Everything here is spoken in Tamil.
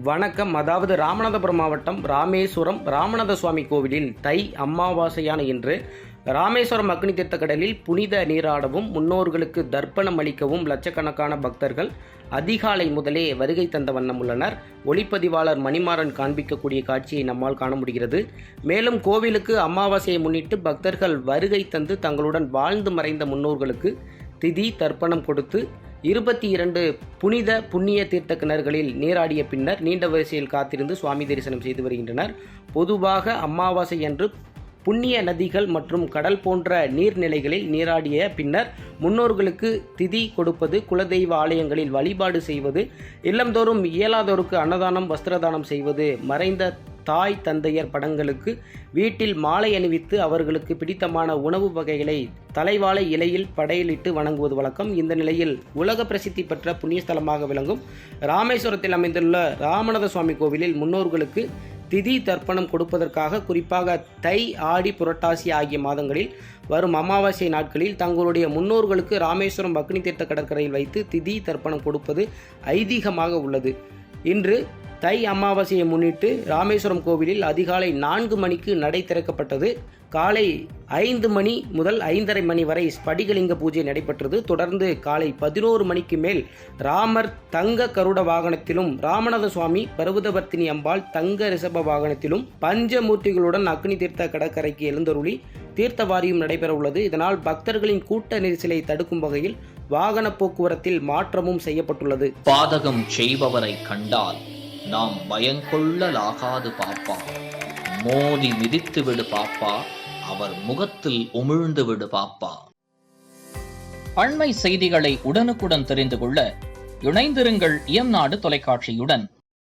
வணக்கம். அதாவது ராமநாதபுரம் மாவட்டம் ராமேஸ்வரம் ராமநாத சுவாமி கோவிலில் தை அமாவாசையான இன்று ராமேஸ்வரம் அக்னி தீர்த்த கடலில் புனித நீராடவும் முன்னோர்களுக்கு தர்ப்பணம் அளிக்கவும் லட்சக்கணக்கான பக்தர்கள் அதிகாலை முதலே வருகை தந்த வண்ணம் உள்ளனர். ஒளிப்பதிவாளர் மணிமாறன் காண்பிக்கக்கூடிய காட்சியை நம்மால் காண முடிகிறது. மேலும் கோவிலுக்கு அமாவாசையை முன்னிட்டு பக்தர்கள் வருகை தந்து தங்களுடன் வாழ்ந்து மறைந்த முன்னோர்களுக்கு திதி தர்ப்பணம் கொடுத்து 22 புண்ணிய தீர்த்த கிணறுகளில் நீராடிய பின்னர் நீண்ட வரிசையில் காத்திருந்து சுவாமி தரிசனம் செய்து வருகின்றனர். பொதுவாக அமாவாசை அன்று புண்ணிய நதிகள் மற்றும் கடல் போன்ற நீர்நிலைகளில் நீராடிய பின்னர் முன்னோர்களுக்கு திதி கொடுப்பது, குலதெய்வ ஆலயங்களில் வழிபாடு செய்வது, இல்லந்தோறும் இயலாதோருக்கு அன்னதானம் வஸ்திரதானம் செய்வது, மறைந்த தாய் தந்தையர் படங்களுக்கு வீட்டில் மாலை அணிவித்து அவர்களுக்கு பிடித்தமான உணவு வகைகளை தலைவாழை இலையில் படையலிட்டு வணங்குவது வழக்கம். இந்த நிலையில் உலக பிரசித்தி பெற்ற புண்ணியஸ்தலமாக விளங்கும் ராமேஸ்வரத்தில் அமைந்துள்ள ராமநாத சுவாமி கோவிலில் முன்னோர்களுக்கு திதி தர்ப்பணம் கொடுப்பதற்காக குறிப்பாக தை, ஆடி, புரட்டாசி ஆகிய மாதங்களில் வரும் அமாவாசை நாட்களில் தங்களுடைய முன்னோர்களுக்கு ராமேஸ்வரம் அக்னி தீர்த்த கடற்கரையில் வைத்து திதி தர்ப்பணம் கொடுப்பது ஐதீகமாக உள்ளது. இன்று தை அமாவாசையை முன்னிட்டு ராமேஸ்வரம் கோவிலில் அதிகாலை 4 மணிக்கு நடை திறக்கப்பட்டது. காலை 5 மணி முதல் 5:30 மணி வரை ஸ்படிகலிங்க பூஜை நடைபெற்றது. தொடர்ந்து காலை 11 மணிக்கு மேல் ராமர் தங்க கருட வாகனத்திலும், ராமநாத சுவாமி பர்வதவர்த்தினி அம்பாள் தங்க ரிஷப வாகனத்திலும் பஞ்சமூர்த்திகளுடன் அக்னி தீர்த்த கடற்கரைக்கு எழுந்தருளி தீர்த்தவாரியும் நடைபெற உள்ளது. இதனால் பக்தர்களின் கூட்ட நெரிசலை தடுக்கும் வகையில் வாகன போக்குவரத்தில் மாற்றமும் செய்யப்பட்டுள்ளது. பாதகம் செய்பவரை கண்டால் நாம் பயங்கொள்ளலாகாது பாப்பா, மோதி மிதித்து விடு பாப்பா, அவர் முகத்தில் உமிழ்ந்து விடு பாப்பா. அண்மை செய்திகளை உடனுக்குடன் தெரிந்து கொள்ள இணைந்திருங்கள் இயம்நாடு தொலைக்காட்சியுடன்.